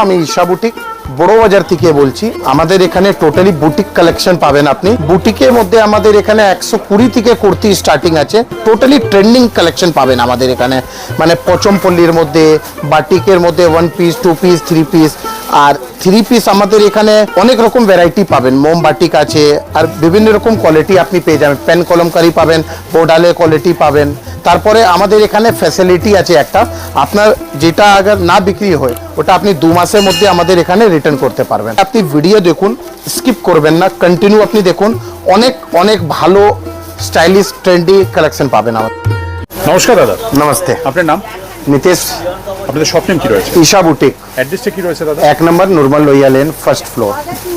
আমি ঈশা বুটিক বড় বাজার থেকে বলছি। আমাদের এখানে টোটালি বুটিক কালেকশন পাবেন আপনি। বুটিকের মধ্যে আমাদের এখানে 120 থেকে কুর্তি স্টার্টিং আছে। টোটালি ট্রেন্ডিং কালেকশন পাবেন আমাদের এখানে, মানে পচমপল্লির মধ্যে, বাটিকের মধ্যে 1 পিস 2 পিস 3 পিস। আর 3 পিস আমাদের এখানে অনেক রকম ভ্যারাইটি পাবেন। মোম বাটিক আছে, আর বিভিন্ন রকম কোয়ালিটি আপনি পেয়ে যাবেন। পেন কলমকারি পাবেন, বোর্ডালে কোয়ালিটি পাবেন। তারপরে আমাদের এখানে ফ্যাসিলিটি আছে একটা, আপনার যেটা আগে না বিক্রি হয় ওটা আপনি 2 মাসের মধ্যে আমাদের এখানে রিটার্ন করতে পারবেন। আপনি ভিডিও দেখুন, স্কিপ করবেন না, কন্টিনিউ আপনি দেখুন। অনেক অনেক ভালো স্টাইলিশ ট্রেন্ডি কালেকশন পাবেন আমাদের। নমস্কার দাদা। নমস্তে। আপনার নাম? নিতেশ। আপনাদের শপ নেম কি রয়েছে? ঈশা বুটিক। অ্যাড্রেসটা কি রয়েছে দাদা? 1 number Nurmal Lohia lane, first floor.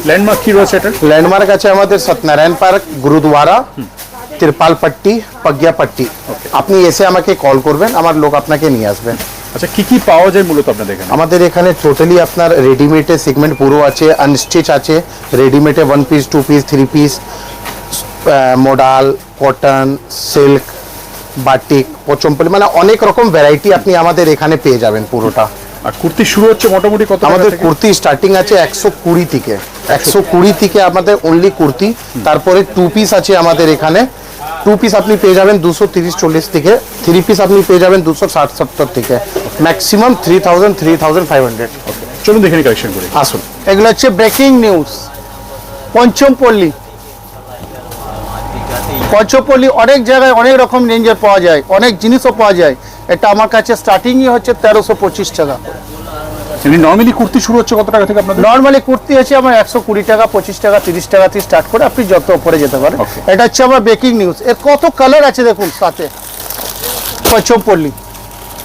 Landmark কি রয়েছে এটা? ল্যান্ডমার্ক আছে আমাদের সত্যনারায়ণ পার্ক, গুরুদ্বারা, তিরপাল পট্টি, পগিয়া পট্টি। আপনি এসে আমাকে কল করবেন, আমার লোক আপনাকে নিয়ে আসবেন। আচ্ছা, কি কি পাওয়া যায় মূলত আপনাদের এখানে? আমাদের এখানে টোটালি আপনার রেডিমেডের সেগমেন্ট পুরো আছে, আনস্টিচ আছে, রেডিমেডে 1 piece 2 piece 3 piece, modal, cotton, silk, batik, Pochampally, মানে অনেক রকম ভ্যারাইটি আপনি আমাদের এখানে পেয়ে যাবেন পুরোটা। আর কুর্তি শুরু হচ্ছে মোটামুটি কত? আমাদের কুর্তি স্টার্টিং আছে 120 থেকে। 120 থেকে আমাদের অনলি কুর্তি। তারপরে 2 পিস আছে আমাদের এখানে। 2 পিস আপনি পেয়ে যাবেন 230-40 থেকে। 3 পিস আপনি পেয়ে যাবেন 260-70 থেকে। ম্যাক্সিমাম 3000-3500। চলুন দেখে নিই কালেকশন করি। আসুন। এগুলো হচ্ছে ব্রেকিং নিউজ। পঞ্চমপল্লী অনেক জায়গায় অনেক রকম রেঞ্জের পাওয়া যায়, অনেক জিনিসও পাওয়া যায়। এটা আমার কাছে স্টার্টিংই হচ্ছে 1325 টাকা। এমনি নরমালি কুর্তি শুরু হচ্ছে কত টাকা থেকে আপনাদের? নর্মালি কুর্তি আছে আমার 120 টাকা, 25 টাকা, 30 টাকা থেকে স্টার্ট করে আপনি যত উপরে যেতে পারেন। এটা হচ্ছে আমার ব্রেকিং নিউজ। এর কত কালার আছে দেখুন সাথে। পঞ্চমপল্লী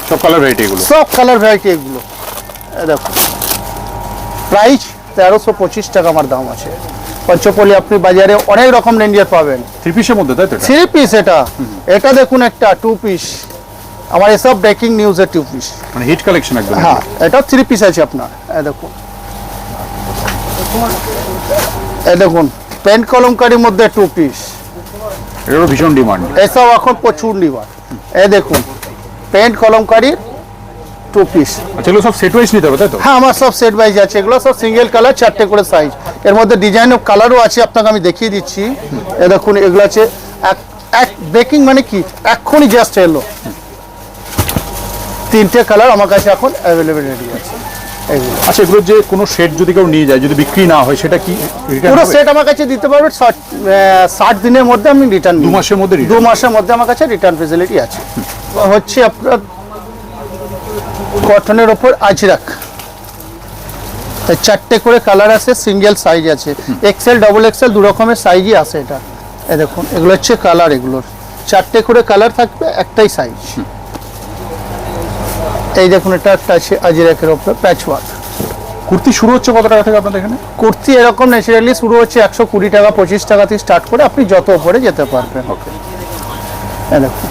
সব কালার ভ্যারাইটি এগুলো? সব কালার ভ্যারাইটি এগুলো। দেখুন প্রাইস 1325 টাকা আমার দাম আছে। পঞ্চপল্লী আপনি বাজারে অনেক রকম রেঞ্জের পাবেন। 3 পিসের মধ্যে তাই তো? 3 পিস এটা। এটা দেখুন একটা 2 পিস। আমার এসব ব্রেকিং নিউজের 2 পিস, মানে হিট কালেকশন একদম। হ্যাঁ এটা 3 পিস আছে আপনার। এই দেখুন, এই দেখুন পেন কলমকারির মধ্যে 2 পিস। এটারও ভীষণ ডিমান্ড। এসব এখন প্রচুর ডিমান্ড। এই দেখুন পেন কলমকারির 2 পিস। আচ্ছা, এগুলো সব সেট ওয়াইজ নিতে হবে তাই তো? হ্যাঁ আমার সব সেট ওয়াইজ আছে। এগুলো সব সিঙ্গেল কালার, 4টে করে সাইজ। এর মধ্যে ডিজাইন ও কালারও আছে, আপনাকে আমি দেখিয়ে দিচ্ছি। এই দেখুন এগুলো আছে এক ব্রেকিং, মানে কি এক্ষুনি জাস্ট এলো। 3টে কালার আমার কাছে এখন অ্যাভেলেবেল রেডি আছে এগুলো। আচ্ছা, এগুলো যে কোনো সেট যদি কেউ নিয়ে যায়, যদি বিক্রি না হয়, সেটা কি রিটার্ন পুরো হবে? সেট আমার কাছে দিতে পারবেন 60 দিনের মধ্যে। আমি রিটার্ন 2 মাসের মধ্যে? 2 মাসের মধ্যে আমার কাছে রিটার্ন ফেসিলিটি আছে। হচ্ছে আপনার কটনের ওপর আজরাক, 4টে করে কালার আছে, সিঙ্গেল সাইজ আছে, এক্সেল ডাবল এক্সেল 2 রকমের সাইজই আছে এটা। এই দেখুন এগুলো হচ্ছে কালার, এগুলোর 4টে করে কালার থাকবে, একটাই সাইজ। এই দেখুন এটা একটা আছে আজরাকের ওপর প্যাচওয়ার্ক। কুর্তি শুরু হচ্ছে কত টাকা থেকে আপনাদের এখানে? কুর্তি এরকম ন্যাচারালি শুরু হচ্ছে 120 টাকা, 25 টাকা থেকে স্টার্ট করে আপনি যত উপরে যেতে পারবেন। ওকে। এই দেখুন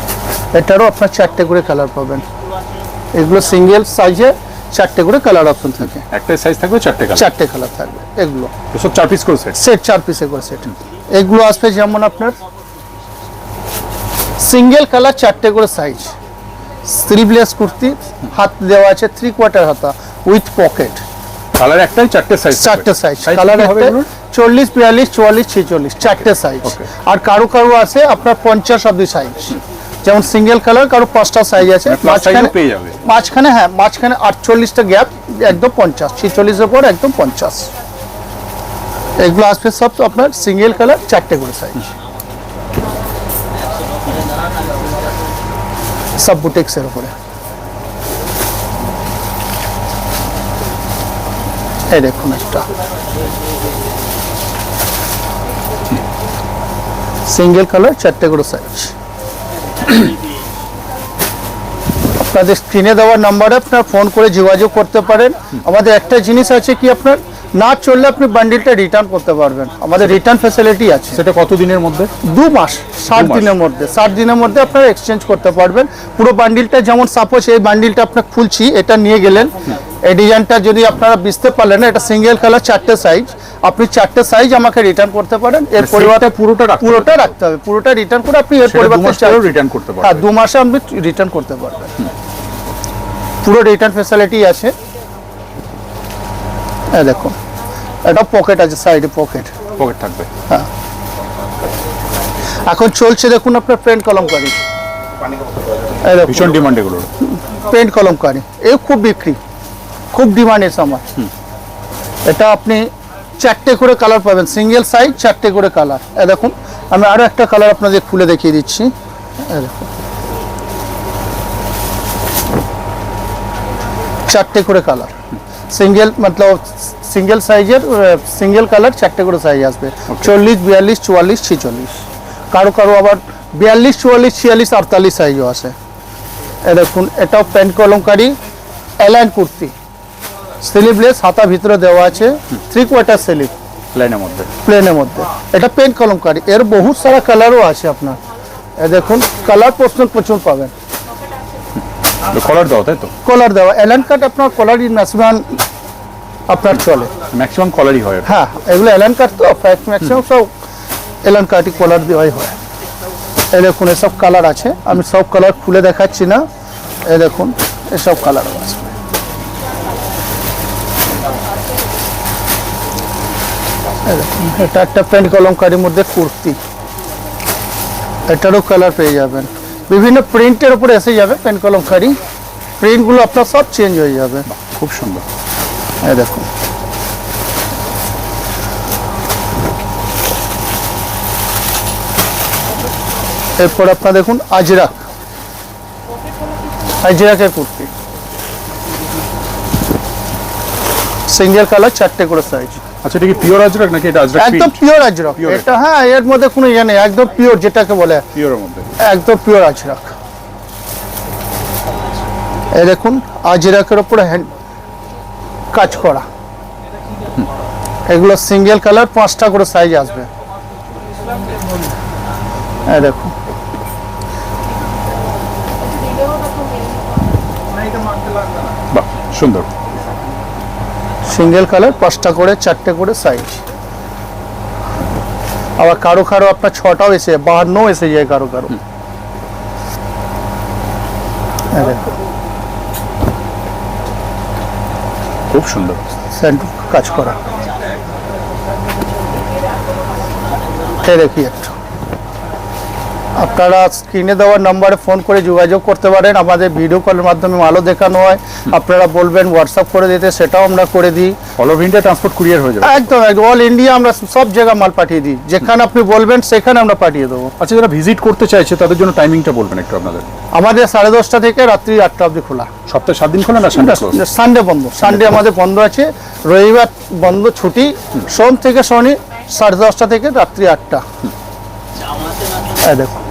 এটারও আপনার 4টে করে কালার পাবেন। এগুলো সিঙ্গেল সাইজে 4টে করে কালার অপশন থাকে। একটাই সাইজ থাকবে, 4টে কালার? 4টে কালার থাকবে। এগুলো সব 4 পিস করে সেট? সেট 4 পিসে করে সেট। এগুলো আসবে যেমন আপনার সিঙ্গেল কালার, 4টে করে সাইজ, স্লিভলেস কুর্তি, হাত দেওয়া আছে 3/4 হাতা উইথ পকেট। কালার একটাই, 4টে সাইজ? 4টে সাইজ। কালার হবে 40, 42, 44, 46, 4টে সাইজ। আর কারো কারো আছে আপনার 50 অবধি সাইজ। যেমন সিঙ্গেল কালার কারো 5টা সাইজ আছে। মাঝখানে হ্যাঁ মাঝখানে 48টা গ্যাপ, একদম 50, 46-এর পর একদম 50। এগুলো আসবে সব আপনার সিঙ্গেল কালার, 4টে করে সাইজ। সব বুটিক্সের উপরে। এই দেখুন একটা সিঙ্গেল কালার, 4টে করে সাইজ। আপনাদের স্ক্রিনে দেওয়ার নাম্বারে আপনার ফোন করে যোগাযোগ করতে পারেন। আমাদের একটা জিনিস আছে কি, আপনার না চললে আপনি বান্ডিলটা রিটার্ন করতে পারবেন। আমাদের রিটার্ন ফ্যাসিলিটি আছে। সেটা কত দিনের মধ্যে? 2 মাস, 60 দিনের মধ্যে। 60 দিনের মধ্যে আপনারা এক্সচেঞ্জ করতে পারবেন পুরো বান্ডিলটা। যেমন সাপোজ এই বান্ডিলটা আপনার খুলছি, এটা নিয়ে গেলেন, এই ডিজাইনটা যদি আপনারা বুঝতে পারলেন না, এটা সিঙ্গেল কালার, 4টে সাইজ, আপনি 4টে সাইজ আমাকে রিটার্ন করতে পারেন। এর পরিবর্তে পুরোটা রাখতে হবে। পুরোটা রিটার্ন করে আপনি এর পরিবর্তে রিটার্ন করতে পারবেন। হ্যাঁ 2 মাসে আপনি রিটার্ন করতে পারবেন। পুরো রিটার্ন ফ্যাসিলিটি আছে। এই দেখুন, এটা পকেট আছে, সাইডে পকেট। পকেট থাকবে। এখন চলছে দেখুন আপনার পেন্ট কলমকারি, ভীষণ ডিমান্ড এগুলো। পেন্ট কলমকারি এই খুব বিক্রি, খুব ডিমান্ডের সামান। এটা আপনি 4টে করে কালার পাবেন, সিঙ্গেল সাইজ 4টে করে কালার। এই দেখুন, আমি আরো একটা কালার আপনাদের খুলে দেখিয়ে দিচ্ছি। এই দেখুন, 4টে করে কালার, সিঙ্গেল মতলব সিঙ্গেল সাইজের, সিঙ্গেল কালার 4টে করে সাইজ আসবে। 40, 42, 44, 46। কারো কারো আবার 42, 44, 46, 48 সাইজও আছে। এই দেখুন, এটাও pant kalamkari, align kurti, sleeveless, হাতা ভিতরে দেওয়া আছে, 3/4 স্লিভ, লাইনের মধ্যে, প্লেনের মধ্যে। এটা পেন্ট কলমকারি, এর বহুত সারা কালারও আছে আপনার। এই দেখুন, কালার প্রচুর পাবেন। কলার দেওয়া, তাই তো? কলার দেওয়া, এলাইন কাট আপনার কলারই ম্যাক্সিমাম আপনার চলে। ম্যাক্সিমাম কলারই হয়। হ্যাঁ, এগুলো এলাইন কাট তো, ম্যাক্সিমাম সব এলাইন কাটই কলার দেওয়াই হয়। এই দেখুন, এসব কালার আছে, আমি সব কালার খুলে দেখাচ্ছি না। এই দেখুন, এসব কালার আছে। এই দেখুন, এটা একটা পেন্ট কলমকারির মধ্যে কুর্তি, এটারও কালার পেয়ে যাবেন। বিভিন্ন প্রিন্টের উপরে এসে যাবে পেন্ট কলমকারি, প্রিন্টগুলো আপনার সব চেঞ্জ হয়ে যাবে। খুব সুন্দর। এই দেখুন, এরপর আপনার দেখুন আজরাকের কুর্তি, সিঙ্গেল কালার 4টে করে সাইজ। আচ্ছা, এটা কি পিওর আজরাক নাকি এটা আজরাক? একদম পিওর আজরাক এটা। হ্যাঁ, এর মধ্যে কোনো ইয়ে নেই, একদম পিওর, যেটাকে বলে পিওরের মধ্যে, একদম পিওর আজরাক। এই দেখুন, আজরাকের উপরে হ্যান্ড কাজ করা, এগুলো সিঙ্গেল কালার 5টা করে সাইজ আসবে। এই দেখুন, বাহ সুন্দর। সিঙ্গেল কালার 5টা করে, 4টে করে সাইজ। আবার কারো কারো আপনার 6টাও এসে, 52 এসে যায় কারো কারো। এই দেখুন, খুব সুন্দর কাজ করা। দেখি একটু, আপনারা স্ক্রিনে দেওয়ার নম্বরে ফোন করে যোগাযোগ করতে পারেন। আমাদের ভিডিও কলের মাধ্যমে মালও দেখানো হয়, আপনারা বলবেন হোয়াটসঅ্যাপ করে দিতে, সেটাও আমরা করে দিই। All over India transport courier হয়ে যাবে। একদম অল ইন্ডিয়া আমরা সব জায়গায় মাল পাঠিয়ে দিই, যেখানে আপনি বলবেন সেখানে আমরা পাঠিয়ে দেবো। আচ্ছা, যারা ভিজিট করতে চাইছে তাদের জন্য টাইমিংটা বলবেন একটু আপনাদের। আমাদের 10:30 থেকে রাত্রি 8টা অবধি খোলা। সপ্তাহে 7 দিন খোলা না সানডে ক্লোজ? সানডে বন্ধ, সানডে আমাদের বন্ধ আছে, রবিবার বন্ধ ছুটি। সোম থেকে শনি 10:30 থেকে রাত্রি 8টা। এই দেখুন,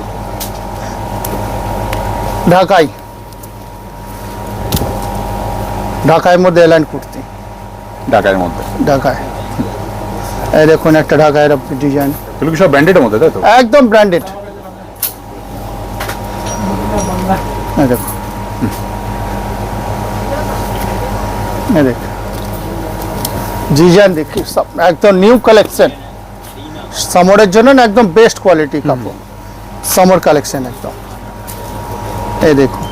ঢাকায় মধ্যে এলাইন কুর্তি, ঢাকার মধ্যে। ঢাকায় এই দেখুন, একটা ঢাকায় ডিজাইন, এগুলো কি সব ব্র্যান্ডেডের মধ্যে, তাই তো? একদম ব্র্যান্ডেড। এই দেখুন, এই দেখুন ডিজাইন, দেখি সব একদম নিউ কালেকশন, সামারের জন্য একদম বেস্ট কোয়ালিটি কাপড়, সামার কালেকশন একদম। এই দেখুন,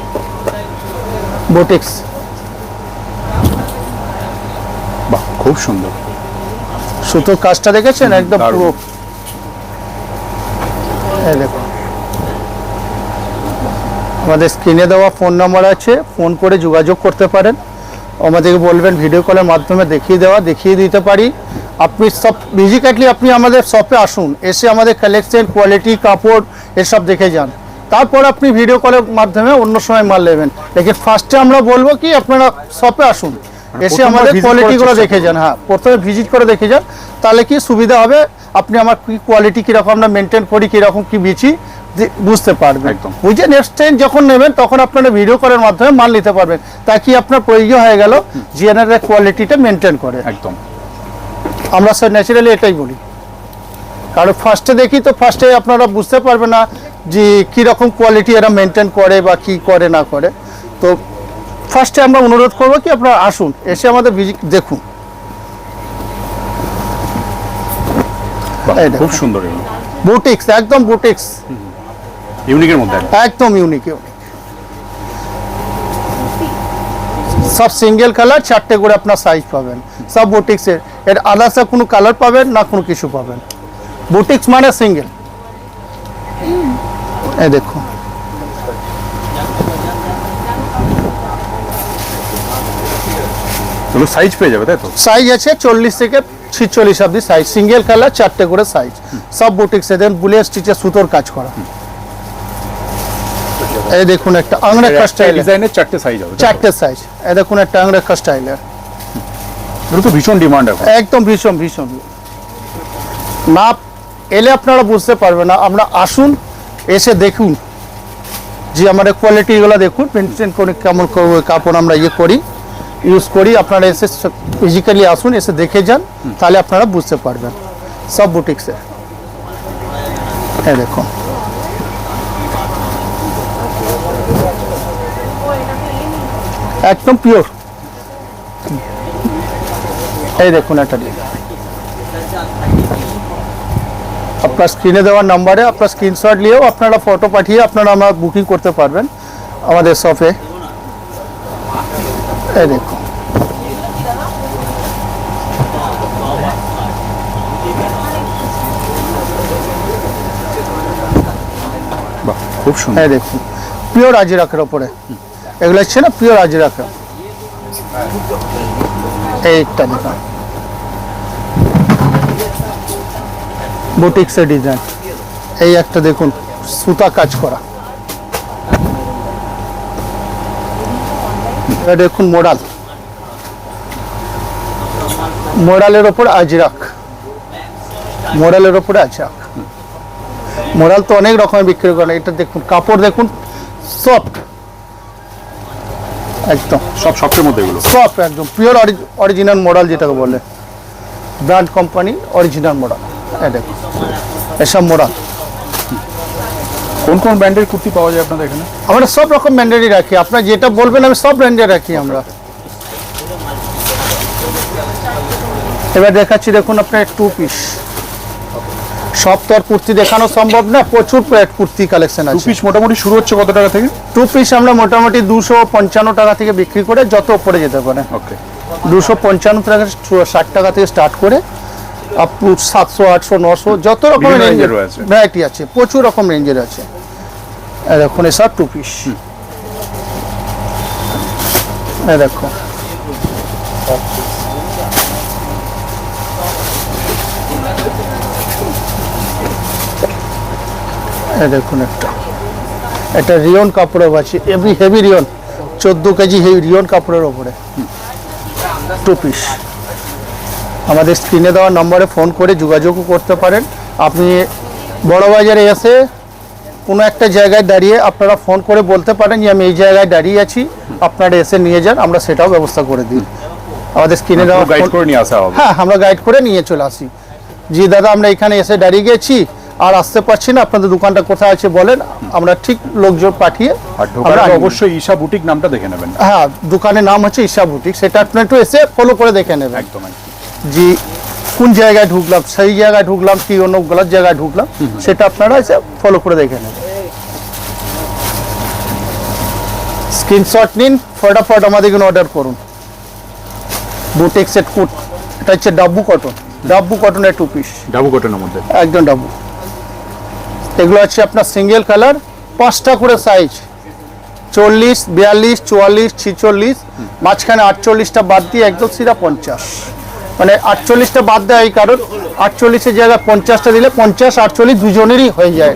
বুটিক্স, বাহ খুব সুন্দর। সুতোর কাজটা দেখেছেন একদম দারুণ। পুরো। এই দেখুন, আমাদের স্ক্রিনে দেওয়া ফোন নাম্বার আছে, ফোন করে যোগাযোগ করতে পারেন। আমাদেরকে বলবেন ভিডিও কলের মাধ্যমে দেখিয়ে দিতে পারি। আপনি সব ফিজিক্যালি আপনি আমাদের শপে আসুন, এসে আমাদের কালেকশন, কোয়ালিটি, কাপড় এসব দেখে যান। তারপর আপনি ভিডিও কলের মাধ্যমে অন্য সময় মাল নেবেন। লেকিন ফার্স্টে আমরা বলবো কি আপনারা শপে আসুন, এসে আমাদের কোয়ালিটিগুলো দেখে যান। হ্যাঁ, প্রথমে ভিজিট করে দেখে যান, তাহলে কি সুবিধা হবে, আপনি আমার কি কোয়ালিটি কীরকম আমরা মেনটেন করি, কীরকম কি বেচি বুঝতে পারবেন। বুঝে নেক্সট টাইম যখন নেবেন তখন আপনারা ভিডিও কলের মাধ্যমে মাল নিতে পারবেন। তা কি আপনার প্রয়োজন হয়ে গেল যে এনারা কোয়ালিটিটা মেনটেন করে। একদম, আমরা স্যার ন্যাচারালি এটাই বলি। কারণ ফার্স্টে দেখি তো ফার্স্টে আপনারা বুঝতে পারবেন না যে কীরকম কোয়ালিটি এরা মেনটেন করে বা কি করে না করে। তো ফার্স্টে আমরা অনুরোধ করবো কি আপনারা আসুন, এসে আমাদের ভিজিট দেখুন। খুব সুন্দর এগুলো, বুটিক্স, একদম বুটিক্স, ইউনিকের মধ্যে একদম ইউনিক। সব সিঙ্গেল কালার, 4টে করে আপনার সাইজ পাবেন, সব বুটিক্সের। এর আলাদা কোনো কালার পাবেন না, কোনো কিছু পাবেন। বুটিক্স মানে সিঙ্গেল। এই দেখুন, এগুলো সাইজ পেয়ে যাবে তাই তো? সাইজ আছে 40 থেকে 46 অব্দি সাইজ, সিঙ্গেল কালার, 4টে করে সাইজ, সব বুটিক্সে। দেন বুলিয়া স্টিচে সুতোর কাজ করা। এই দেখুন একটা আংরেখা স্টাইল, ডিজাইনের 4টে সাইজ হবে, 4টে সাইজ। এই দেখুন একটা আংরেখা স্টাইলের, এগুলো তো ভীষণ ডিমান্ড এখন। একদম ভীষণ ভীষণ। না এলে আপনারা বুঝতে পারবেন না, আমরা আসুন, এসে দেখুন যে আমাদের কোয়ালিটিগুলো দেখুন, মেনটেন করে কেমন কাপড় আমরা করি, ইউজ করি। আপনারা এসে ফিজিক্যালি আসুন, এসে দেখে যান, তাহলে আপনারা বুঝতে পারবেন। সব বুটিক্সে এই দেখুন, একদম পিওর। এই দেখুন একটা আপনার স্ক্রিনে দেওয়ার নাম্বারে আপনার স্ক্রিনশট নিয়েও আপনারা ফটো পাঠিয়ে আপনারা আমার বুকিং করতে পারবেন আমাদের শপে। এই দেখুন, বাহ, খুব সুন্দর। এই দেখুন পিওর আজরাকের ওপরে, এগুলো হচ্ছে না পিওর আজরাকের। এইটা দেখুন বুটিক্সের ডিজাইন। এই একটা দেখুন সুতা কাজ করা। এটা দেখুন মোডাল, মোডালের ওপর আজরাক, মোডালের ওপরে আজরাক। মোডাল তো অনেক রকমের বিক্রি করে। এটা দেখুন কাপড় দেখুন, সফট একদম, সব সফটের মধ্যে এগুলো। সফট একদম পিওর অরিজিনাল মডেল যেটাকে বলে, ব্র্যান্ড কোম্পানি অরিজিনাল মডেল। এই দেখুন এসব মডেল। কোন কোন ব্র্যান্ডের কুর্তি পাওয়া যায় আপনাদের এখানে? আমরা সব রকম ব্র্যান্ডেরই রাখি, আপনার যেটা বলবেন আমি সব ব্র্যান্ডের রাখি আমরা। এবার দেখাচ্ছি দেখুন আপনার 2 পিস। সব তো আর কুর্তি দেখানো সম্ভব না, প্রচুর কুর্তি কালেকশন 2 আছে। পিস মোটামুটি শুরু হচ্ছে কত টাকা থেকে? 2 পিস আমরা মোটামুটি 255 টাকা থেকে বিক্রি করে যত উপরে যেতে পারে। ওকে, 255 টাকা 60 টাকা থেকে স্টার্ট করে আপ টু 700, 800, 900 যত রকমের বিভিন্ন রেঞ্জের range-এর আছে। ভ্যারাইটি আছে, প্রচুর রকম রেঞ্জের আছে। এই দেখুন এসব 2 পিস। এই দেখো এই দেখুন একটা রিয়ন কাপড়ের আছে, হেভি রিয়ন, 14 কেজি হেভি রিয়ন কাপড়ের ওপরে 2 পিস। আমাদের স্ক্রিনে দেওয়া নম্বরে ফোন করে যোগাযোগও করতে পারেন। আপনি বড় বাজারে এসে কোনো একটা জায়গায় দাঁড়িয়ে আপনারা ফোন করে বলতে পারেন যে আমি এই জায়গায় দাঁড়িয়ে আছি, আপনারা এসে নিয়ে যান, আমরা সেটাও ব্যবস্থা করে দিই। আমাদের স্ক্রিনে দেওয়া গাইড করে নিয়ে আসা হবে। হ্যাঁ, আমরা গাইড করে নিয়ে চলে আসি। জি দাদা আমরা এখানে এসে দাঁড়িয়ে গেছি আর আসতে পারছি না, আপনাদের দোকানটা কোথায় আছে বলেন, আমরা ঠিক লোকজন পাঠিয়ে আর ঢোকার আগে অবশ্যই ঈশা বুটিক নামটা দেখে নেবেন। হ্যাঁ, দোকানের নাম হচ্ছে ঈশা বুটিক, সেটা আপনি একটু এসে ফলো করে দেখে নেবেন। একদম জি কোন জায়গায় ঢুকলাম, সেই জায়গায় ঢুকলাম কি অন্য গলত জায়গায় ঢুকলাম, সেটা আপনারা এসে ফলো করে দেখে নেবেন। স্ক্রিনশট নিন, ফটাফট আমাদের এখানে অর্ডার করুন। বুটিক সেট কোট, এটা হচ্ছে ডাব্বু কটন, ডাব্বু কটনের 2 পিস, ডাবু কটনের মধ্যে একদম ডাব্বু। এগুলো আছে আপনার সিঙ্গেল কালার, 5টা করে সাইজ, 40, 42, 44, 46, মাঝখানে 48টা বাদ দিয়ে একদম সিধা 50। মানে 48টা বাদ দেয় এই কারণ 48-এর জায়গায় 50টা দিলে 50, 48 দুজনেরই হয়ে যায়।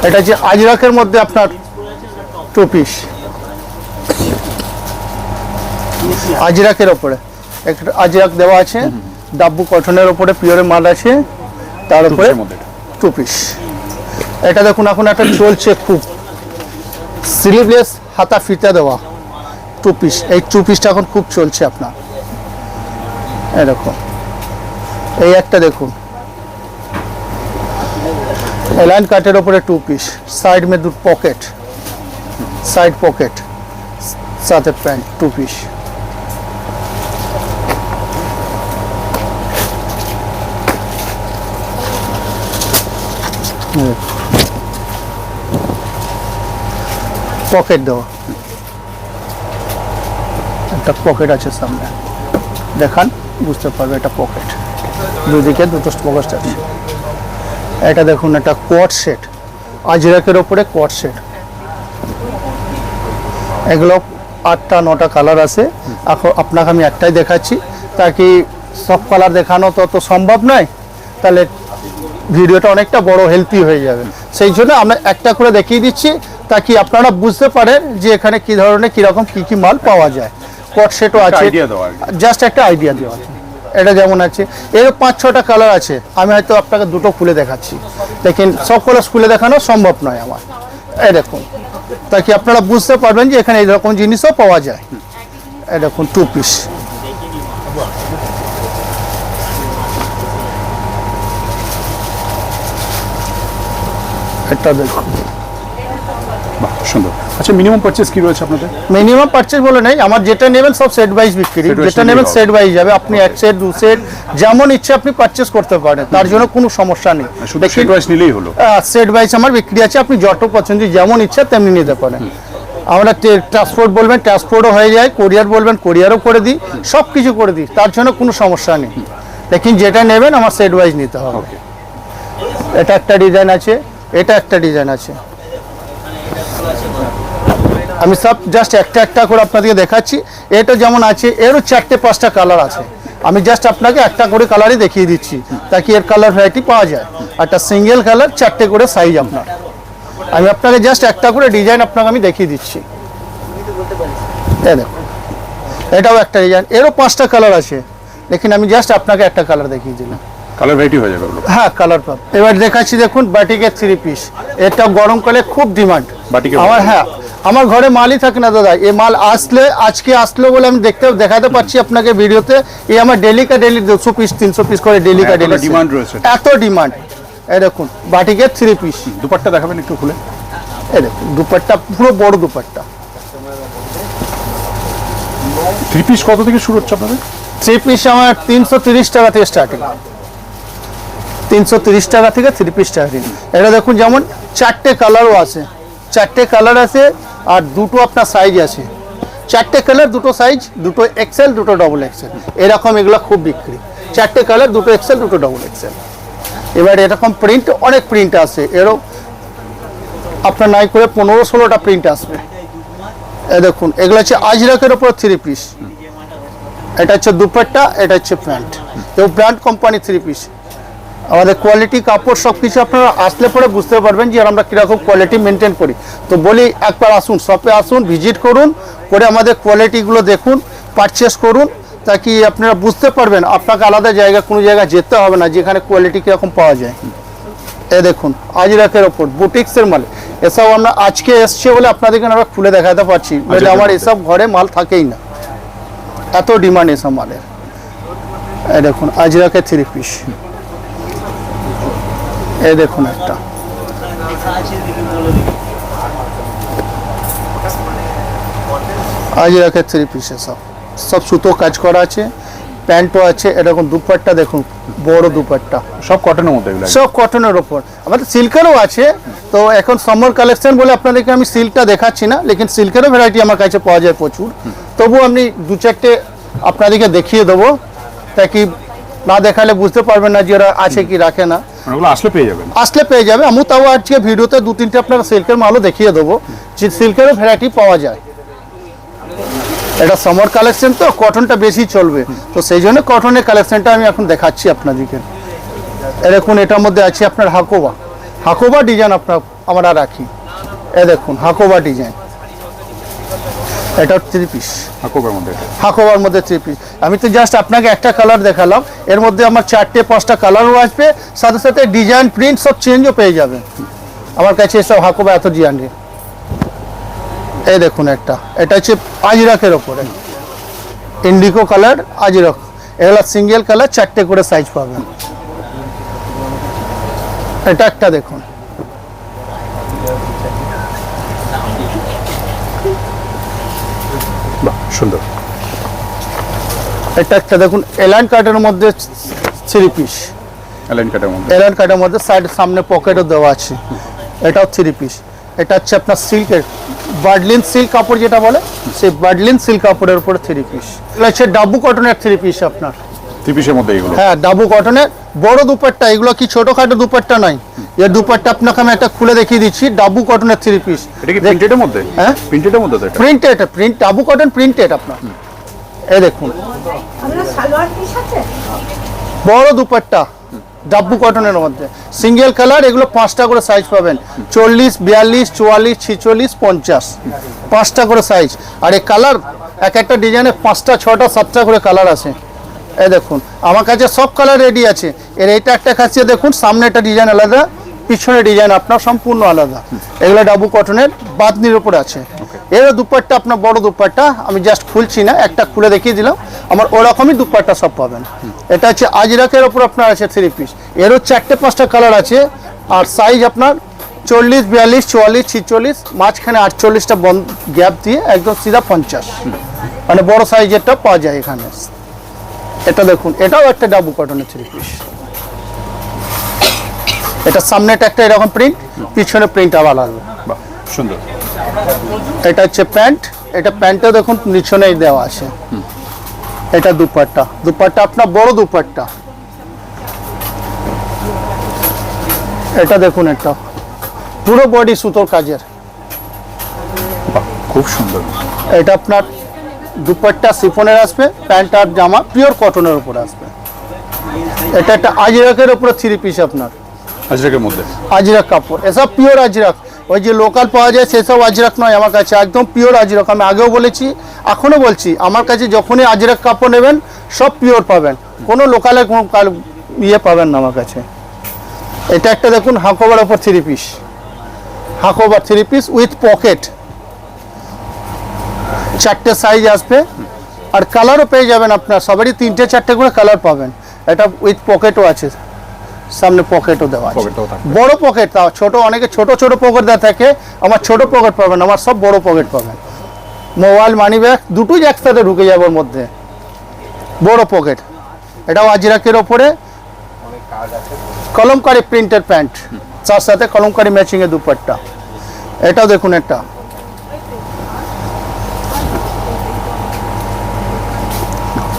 এটা হচ্ছে আজরাকের মধ্যে আপনার 2 পিস, আজরাকের ওপরে একটা আজরাক দেওয়া আছে, ডাব্বু কটনের ওপরে পিওরের মাল আছে, তার উপরে 2 পিস। এটা দেখুন এখন একটা চলছে খুব স্লিভলেস হাতা ফিতা দেওয়া 2 পিস, এই 2 পিসটা এখন খুব চলছে আপনার। এরকম এই একটা দেখুন এলাইন কাটের ওপরে 2 পিস, साइड में 2 पॉकेट, साइड पॉकेट, साथ पैंट 2 পিস। পকেট দেওয়া, একটা পকেট আছে সামনে, দেখান বুঝতে পারবে এটা পকেট, দুদিকে দুটো পকেট আছে। এটা দেখুন একটা কোয়াড সেট, আজরাকের ওপরে কোয়াড সেট, এগুলো 8টা 9টা কালার আছে। এখন আপনাকে আমি একটাই দেখাচ্ছি, তাকি সব কালার দেখানো তো সম্ভব নয়, তাহলে ভিডিওটা অনেকটা বড় হেলদি হয়ে যাবে। সেই জন্য আমরা একটা করে দেখিয়ে দিচ্ছি, তাকি আপনারা বুঝতে পারেন যে এখানে কি ধরনের কিরকম কি কি মাল পাওয়া যায়। কোয়াড সেটও আছে, জাস্ট একটা আইডিয়া দেওয়া আছে। এটা যেমন আছে, এর 5-6টা কালার আছে, আমি হয়তো আপনাকে দুটো খুলে দেখাচ্ছি, লেকিন সব কালার খুলে দেখানো সম্ভব নয় আমার। এই দেখুন, তাকি আপনারা বুঝতে পারবেন যে এখানে এইরকম জিনিসও পাওয়া যায়। এই দেখুন 2 পিস, এটা দেখুন বাহ সুন্দর। আচ্ছা মিনিমাম পারচেজ কি রয়েছে আপনাদের? মিনিমাম পারচেজ বলে নেই, আমার যেটা নেবেন সব সেট ওয়াইজ বিক্রি, Set wise যেটা নেবেন নিলেই সেট ওয়াইজ যাবে। আপনি 1 সেট 2 সেট যেমন ইচ্ছে আপনি পারচেজ করতে পারেন, তার জন্য কোনো সমস্যা নেই। শুধু সেট ওয়াইজ নিলেই হলো। সেট ওয়াইজ আমার বিক্রি আছে, আপনি যত পছন্দ যেমন ইচ্ছা তেমনি নিতে পারেন। আমরা ট্রান্সপোর্ট বলবেন ট্রান্সপোর্টও হয়ে যায়, কোরিয়ার বলবেন কোরিয়ারও করে দিই, সব কিছু করে দিই, তার জন্য কোনো সমস্যা নেই। লেকিন যেটা নেবেন আমার সেট ওয়াইজ নিতে হবে। ওকে, এটা একটা ডিজাইন আছে, এটা একটা ডিজাইন আছে, আমি সব জাস্ট একটা একটা করে আপনাদেরকে দেখাচ্ছি। এটা যেমন আছে, এরও 4টে-5টা কালার আছে, আমি জাস্ট আপনাকে একটা করে কালারই দেখিয়ে দিচ্ছি, তাকি এর কালার ভ্যারাইটি পাওয়া যায়। একটা সিঙ্গেল কালার 4টে করে সাইজ আপনার, আমি আপনাকে জাস্ট একটা করে ডিজাইন আপনাকে আমি দেখিয়ে দিচ্ছি। এই দেখুন, এটাও একটা ডিজাইন, এরও 5টা কালার আছে, লেকিন আমি জাস্ট আপনাকে একটা কালার দেখিয়ে দিলাম। কালার ভ্যারাইটি হয়ে যাবে ওগুলো। হ্যাঁ কালার পাব। এবার দেখাচ্ছি দেখুন বাটিকের 3 পিস, এটা গরমকালে খুব ডিমান্ড বাটিকের আমার। হ্যাঁ আমার ঘরে মালই থাকে না দাদা, এই মাল আসলে আজকে আসলো বলে আমি দেখাতে পারছি আপনাকে ভিডিওতে। এই আমার ডেলি 200 পিস 300 পিস করে ডেলি ডিমান্ড রয়েছে, এত ডিমান্ড। এই দেখুন বাটিকের 3 পিস। দুপাট্টা দেখাবেন একটু খুলে? এই দেখুন দুপাট্টা, পুরো বড় দুপাট্টা। 3 পিস কত থেকে শুরু হচ্ছে আপনাদের? 3 পিস আমার 330 টাকা থেকে স্টার্টিং, 330 টাকা থেকে 3 পিস স্টার্টিং। এটা দেখুন যেমন 4টে কালারও আছে, 4টে কালার আছে, আর দুটো আপনার সাইজ আছে। 4টে কালার, দুটো সাইজ, দুটো এক্সেল, দুটো ডবল এক্সেল, এরকম এগুলো খুব বিক্রি। 4টে কালার, দুটো এক্সেল, দুটো ডবল এক্সেল। এবার এরকম প্রিন্ট, অনেক প্রিন্ট আছে, এরও আপনার নাই করে 15-16টা প্রিন্ট আসবে। এ দেখুন এগুলো হচ্ছে আজরাকের ওপর 3 পিস, এটা হচ্ছে দুপাট্টা, এটা হচ্ছে প্যান্ট, তো ব্র্যান্ড কোম্পানি 3 পিস। আমাদের কোয়ালিটি কাপড় সব কিছু আপনারা আসলে পরে বুঝতে পারবেন যে আমরা কীরকম কোয়ালিটি মেনটেন করি। তো বলি একবার আসুন, শপে আসুন, ভিজিট করুন, করে আমাদের কোয়ালিটিগুলো দেখুন, পারচেস করুন, তাকি আপনারা বুঝতে পারবেন। আপনাকে আলাদা জায়গা কোনো জায়গায় যেতে হবে না, যেখানে কোয়ালিটি কীরকম পাওয়া যায়। এ দেখুন আজরাকের ওপর বুটিক্সের মাল, এসব আমরা আজকে এসছে বলে আপনাদেরকে আমরা খুলে দেখাতে পারছি, নইলে আমার এসব ঘরে মাল থাকেই না, এত ডিমান্ড এসব মালের। এই দেখুন আজরাকের 3 পিস, এই দেখুন একটা, আজরাকের 3 পিস, সব সুতো কাজ করা আছে, প্যান্টও আছে। এরকম দুপাট্টা দেখুন, বড় দুপাট্টা, সব কটনের মধ্যে এগুলো? সব কটনের ওপর। আমাদের সিল্কেরও আছে, তো এখন সামার কালেকশন বলে আপনাদেরকে আমি সিল্কটা দেখাচ্ছি না, লেকিন সিল্কেরও ভ্যারাইটি আমার কাছে পাওয়া যায় প্রচুর। তবু আমি 2-4টে আপনাদেরকে দেখিয়ে দেবো, তাকি না দেখালে বুঝতে পারবেন না যে ওরা আছে কি রাখে না। ওগুলো আসলে পেয়ে যাবেন? আসলে পেয়ে যাবে। আমি তাও আজকে ভিডিওতে 2-3টে আপনার সিল্কের মালও দেখিয়ে দেবো, যে সিল্কেরও ভ্যারাইটি পাওয়া যায়। এটা সামার কালেকশন, তো কটনটা বেশি চলবে, তো সেই জন্য কটনের কালেকশনটা আমি এখন দেখাচ্ছি আপনাদেরকে। এরকম এটার মধ্যে আছে আপনার হাকোবা ডিজাইন আমরা রাখি। এ দেখুন হাকোবা ডিজাইন, এটা 3 পিস, হাকোবার মধ্যে 3 পিস। আমি তো জাস্ট আপনাকে একটা কালার দেখালাম, এর মধ্যে আমার 4টে-5টা কালারও আসবে, সাথে সাথে ডিজাইন প্রিন্ট সব চেঞ্জও পেয়ে যাবেন আমার কাছে। সব হাকোবা এত ডিজাইন। এই দেখুন একটা, এটা হচ্ছে আজরাকের ওপরে ইন্ডিগো কালার আজরাক, এগুলা সিঙ্গেল কালার, 4টে করে সাইজ পাবেন। এটা একটা দেখুন, সুন্দর। এটা একটা দেখুন এলাইন কাটের মধ্যে 3 পিস, এলাইন কাটের মধ্যে সাইড সামনে পকেটও দেওয়া আছে, এটাও 3 পিস। এটা হচ্ছে আপনার সিল্কের বার্ডলিন সিল্ক কাপড় যেটা বলে, সেই বার্ডলিন সিল্ক কাপড়ের উপরে 3 পিস। এগুলো হচ্ছে ডাবু কটনের 3 পিস আপনার। 3 পিসের মধ্যে এগুলো? হ্যাঁ, ডাবু কটনের বড় দুপাট্টা, এগুলো কি ছোটখাটো দুপাট্টা নয়। এই দুপাট্টা আপনাকে আমি একটা খুলে দেখিয়ে দিচ্ছি, ডাবু কটনের 3 পিস। এটা কি প্রিন্টেডের মধ্যে? হ্যাঁ, প্রিন্টেডের মধ্যে তো এটা? Printed, print dabu cotton printed আপনার। এই দেখুন আমরা সালোয়ার পিস আছে বড় দুপাট্টা ডাব্বু কটনের মধ্যে, সিঙ্গেল কালার। এগুলো 5টা করে সাইজ পাবেন, 40, 42, 44, 46, 50, 5টা করে সাইজ। আর এই কালার এক একটা ডিজাইনে 5টা 6টা 7টা করে কালার আছে। এই দেখুন আমার কাছে সব কালার রেডি আছে। এর এইটা একটা খাসিয়ে দেখুন, সামনে একটা ডিজাইন আলাদা, পিছনে ডিজাইন আপনার সম্পূর্ণ আলাদা। এগুলো ডাবু কটনের বাঁধনির উপরে আছে। এর দুপাট্টা আপনার বড় দুপাট্টা, আমি জাস্ট খুলছি না, একটা খুলে দেখিয়ে দিলাম। আমার ওরকমই দুপাট্টা সব পাবেন। এটা হচ্ছে আজরাকের ওপর আপনার আছে 3 পিস। এরও 4টে 5টা কালার আছে। আর সাইজ আপনার 40, 42, 44, 46, মাঝখানে 48টা বন্ধ গ্যাপ দিয়ে একদম সিধা 50, মানে বড় সাইজেরটা পাওয়া যায় এখানে। এটা দেখুন, এটাও একটা ডাবু কটনের 3 পিস। এটা সামনেটা একটা এরকম প্রিন্ট, পিছনে প্রিন্ট আবার আলাদা। বাহ, সুন্দর। এটা হচ্ছে প্যান্ট, এটা প্যান্টও দেখুন নিচনেই দেওয়া আছে। এটা দুপাট্টা, দুপাট্টা আপনার বড় দুপাট্টা। এটা দেখুন, একটা পুরো বডি সুতোর কাজের। বাহ, খুব সুন্দর। এটা আপনার দুপাট্টা শিফনের আসবে, প্যান্ট আর জামা পিওর কটনের উপরে আসবে। এটা একটা আজরাকের উপরে 3 পিস আপনার, আজরাকের মধ্যে? আজরাক কাপড়, এসব পিওর আজরাক। ওই যে লোকাল পাওয়া যায় সেসব আজরাক নয়, আমার কাছে একদম পিওর আজরাক। আমি আগেও বলেছি, এখনও বলছি, আমার কাছে যখনই আজরাক কাপড় নেবেন সব পিওর পাবেন, কোনো লোকালের কোনো ইয়ে পাবেন না আমার কাছে। এটা একটা দেখুন হাকোবার ওপর 3 পিস, হাকোবার 3 পিস উইথ পকেট, 4টে সাইজ আসবে। আর কালারও পেয়ে যাবেন আপনার, সবারই 3টে 4টে করে কালার পাবেন। এটা উইথ পকেটও আছে, সামনে পকেটও দেওয়া আছে, পকেটও থাকবে। বড় পকেট। তাও ছোট, অনেকে ছোট ছোট পকেট দেওয়া থাকে, আমার ছোট পকেট পাবেন, আমার সব বড় পকেট পাবেন। মোবাইল, মানি ব্যাগ দুটোই একসাথে ঢুকে যাবে ওর মধ্যে, বড় পকেট। এটাও আজরাকের ওপরে কলমকারি প্রিন্টের প্যান্ট, তার সাথে কলমকারি ম্যাচিং এর দুপাট্টা। এটাও দেখুন একটা,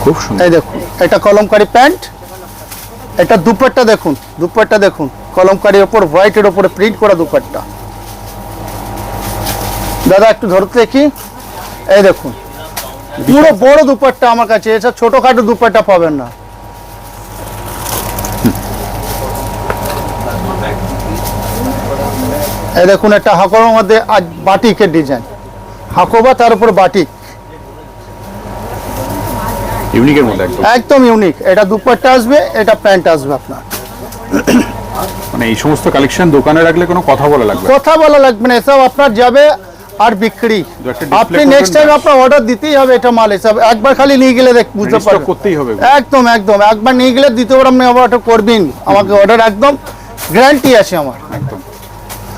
খুব সুন্দর। এই দেখুন এটা কলমকারি প্যান্ট। এটা দুপাট্টা দেখুন, দুপাট্টা দেখুন, কলমকারির ওপর হোয়াইটের ওপরে প্রিন্ট করা দুপাট্টা। দাদা একটু ধরতে দেখি, এই দেখুন পুরো বড় দুপাট্টা আমার কাছে, এসব ছোটখাটো দুপাট্টা পাবেন না। এই দেখুন একটা হাকোবার মধ্যে আজ বাটিকের ডিজাইন, হাকোবা তার উপর বাটিক, ইউনিকের মধ্যে একদম। একদম ইউনিক। এটা দুপাট্টা আসবে, এটা প্যান্ট আসবে আপনার। মানে এই সমস্ত কালেকশন দোকানে রাখলে কোনো কথা বলা লাগবে না। কথা বলা লাগবে না, এসব আপনার যাবে আর বিক্রি। দু একটা display আপনি করবেন নেক্সট টাইম না। আপনার অর্ডার দিতেই হবে, এটা মাল এসব একবার খালি নিয়ে গেলে বুঝতে Restock পারবেন। করতেই হবে। একদম একদম, একবার নিয়ে গেলে দ্বিতীয়বার আপনি আবার অর্ডার করবেন, আমাকে অর্ডার একদম গ্যারান্টি আছে আমার। একদম।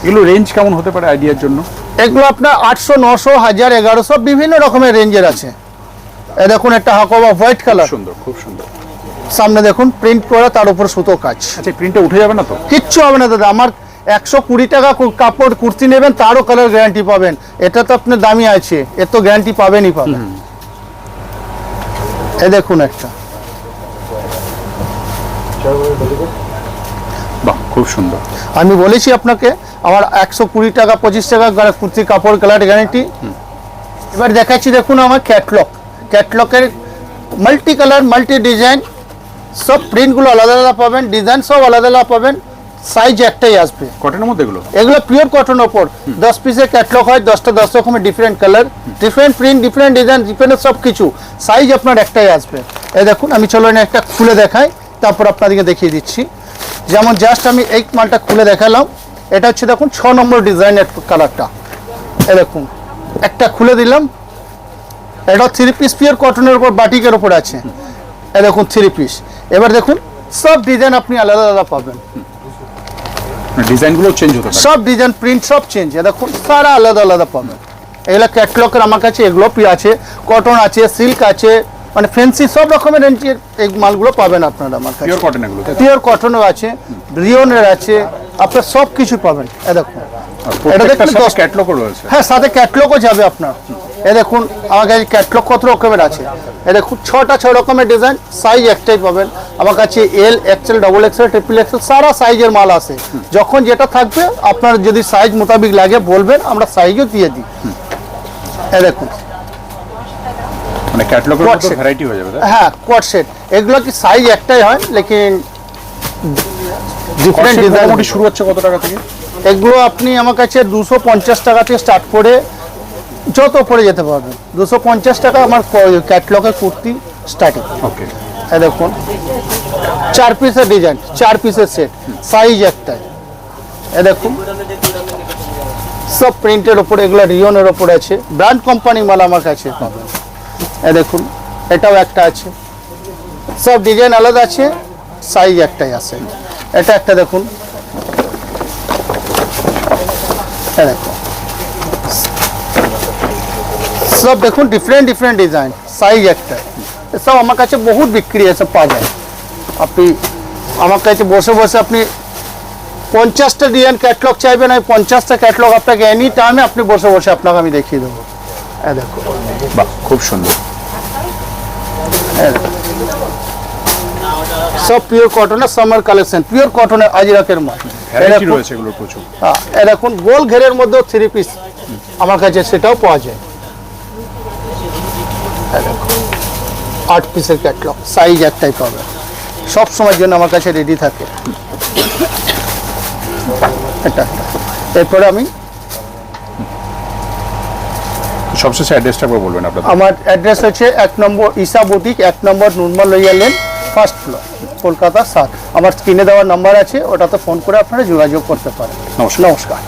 এগুলো রেঞ্জ কেমন হতে পারে আইডিয়ার জন্য? এগুলো আপনার 800, 900, 1000, 1100 বিভিন্ন রকমের রেঞ্জের আছে। এই দেখুন একটা হাকোবা হোয়াইট কালার, সুন্দর, খুব সুন্দর। সামনে দেখুন প্রিন্ট করা, তার উপর সুতো কাজ। আচ্ছা, প্রিন্টটা উঠে যাবে না তো? কিচ্ছু হবে না দাদা, আমার 120 টাকা কাপড় কুর্তি নেবেন তারও কালার গ্যারান্টি পাবেন। এটা তো আপনার দামি আছে, এর তো গ্যারান্টি পাবেনই পাবেন। এ দেখুন একটা, বাহ, খুব সুন্দর। আমি বলেছি আপনাকে আমার 120 টাকা 25 টাকা কুর্তির কাপড় কালার গ্যারান্টি। এবার দেখাচ্ছি দেখুন আমার ক্যাটলগ, ক্যাটলগের মাল্টি কালার মাল্টি ডিজাইন, সব প্রিন্টগুলো আলাদা আলাদা পাবেন, ডিজাইন সব আলাদা আলাদা পাবেন, সাইজ একটাই আসবে। কটনের মধ্যে এগুলো? এগুলো পিওর কটন ওপর 10 পিসের ক্যাটলগ হয়, 10টা 10 রকমের different colour, different print, different design, different সব কিছু। সাইজ আপনার একটাই আসবে। এই দেখুন আমি চলো না একটা খুলে দেখাই, তারপর আপনাদেরকে দেখিয়ে দিচ্ছি। যেমন জাস্ট আমি এই মালটা খুলে দেখালাম, এটা হচ্ছে দেখুন 6 নম্বর ডিজাইনের কালারটা। এই দেখুন একটা খুলে দিলাম, এটা 3 পিস পিওর কটনের উপর বাটিকের উপর আছে। এই দেখুন 3 পিস। এবার দেখুন সব ডিজাইন আপনি আলাদা আলাদা পাবেন, ডিজাইনগুলো চেঞ্জ হতে পারে। সব ডিজাইন প্রিন্ট সব চেঞ্জ। দেখুন সারা আলাদা আলাদা পাবেন। এগুলো ক্যাটলগের আমার কাছে এগুলো আছে, কটন আছে, সিল্ক আছে, মানে ফ্যান্সি সব রকমের রেঞ্জের এই মালগুলো পাবেন আপনারা আমার কাছে। পিওর কটন এগুলো? পিওর কটনও আছে, রিয়নের আছে, আপনার সব কিছু পাবেন। দেখুন প্রত্যেকটার দেখুন সাথে 10 ক্যাটলগও রয়েছে। হ্যাঁ, সাথে ক্যাটলগও যাবে আপনার। এ দেখুন আমার কাছে ক্যাটলগ কত রকমের আছে। এ দেখুন 6 রকমের ডিজাইন, সাইজ একটাই পাবেন আমার কাছে। L, XL, double XL, triple XL সারা সাইজের মাল আছে। যখন যেটা থাকবে আপনার যদি সাইজ মোতাবিক লাগে বলবেন, আমরা সাইজও দিয়ে দিই। এ দেখুন মানে ক্যাটলগের Quad মধ্যে set। ভ্যারাইটি হয়ে যাবে তাই? হ্যাঁ, কোয়াড সেট। এগুলো কি সাইজ একটাই হয়, লেকিন ডিফারেন্ট Quad set ডিজাইন। মোটামুটি শুরু হচ্ছে কত টাকা থেকে? এগুলো আপনি আমার কাছে 250 টাকা থেকে স্টার্ট করে যত পরে যেতে পারবেন। 250 টাকা আমার ক্যাটলগের কুর্তি স্টার্টিং। ওকে, এই দেখুন 4 পিসের ডিজাইন, 4 পিসের সেট, সাইজ একটাই। এই দেখুন সব প্রিন্টের ওপরে, এগুলো রিয়নের ওপরে আছে, ব্র্যান্ড কোম্পানি মাল আমার কাছে পাবেন। এই দেখুন এটাও একটা আছে, সব ডিজাইন আলাদা আছে, সাইজ একটাই আছে। এটা একটা দেখুন, এই দেখুন সব দেখুন ডিফারেন্ট ডিফারেন্ট ডিজাইন, সাইজ একটা। সব আমার কাছে বহুত বিক্রি আছে, পাওয়া যায়। আপনি আমার কাছে বসে বসে আপনি 50টা ডিজাইন ক্যাটলগ চাইবেন, আমি 50টা ক্যাটলগ আপনাকে এনি টাইমে আপনি বসে বসে আপনাকে আমি দেখিয়ে দেবো। এই দেখুন, বাহ, খুব সুন্দর। সব পিওর কটনের সামার কালেকশন, পিওর কটনের আজরাকের মাল। ভ্যারাইটি রয়েছে এগুলোর প্রচুর। হ্যাঁ, এই দেখুন গোল ঘেরের মধ্যে 3 পিস আমার কাছে সেটাও পাওয়া যায়। এই দেখুন 8 পিসের ক্যাটলগ, সাইজ একটাই পাবে, সব সময়ের জন্য আমার কাছে রেডি থাকে। এটা এরপরে আমি সবশেষে অ্যাড্রেসটা একবার বলবেন আপনাদের। আমার অ্যাড্রেস হচ্ছে 1 number Isha boutique, 1 number Nurmal Lohia lane, first floor, Kolkata 7। আমার স্ক্রিনে দেওয়ার নাম্বার আছে, ওটাতে ফোন করে আপনারা যোগাযোগ করতে পারেন। নমস্কার। নমস্কার।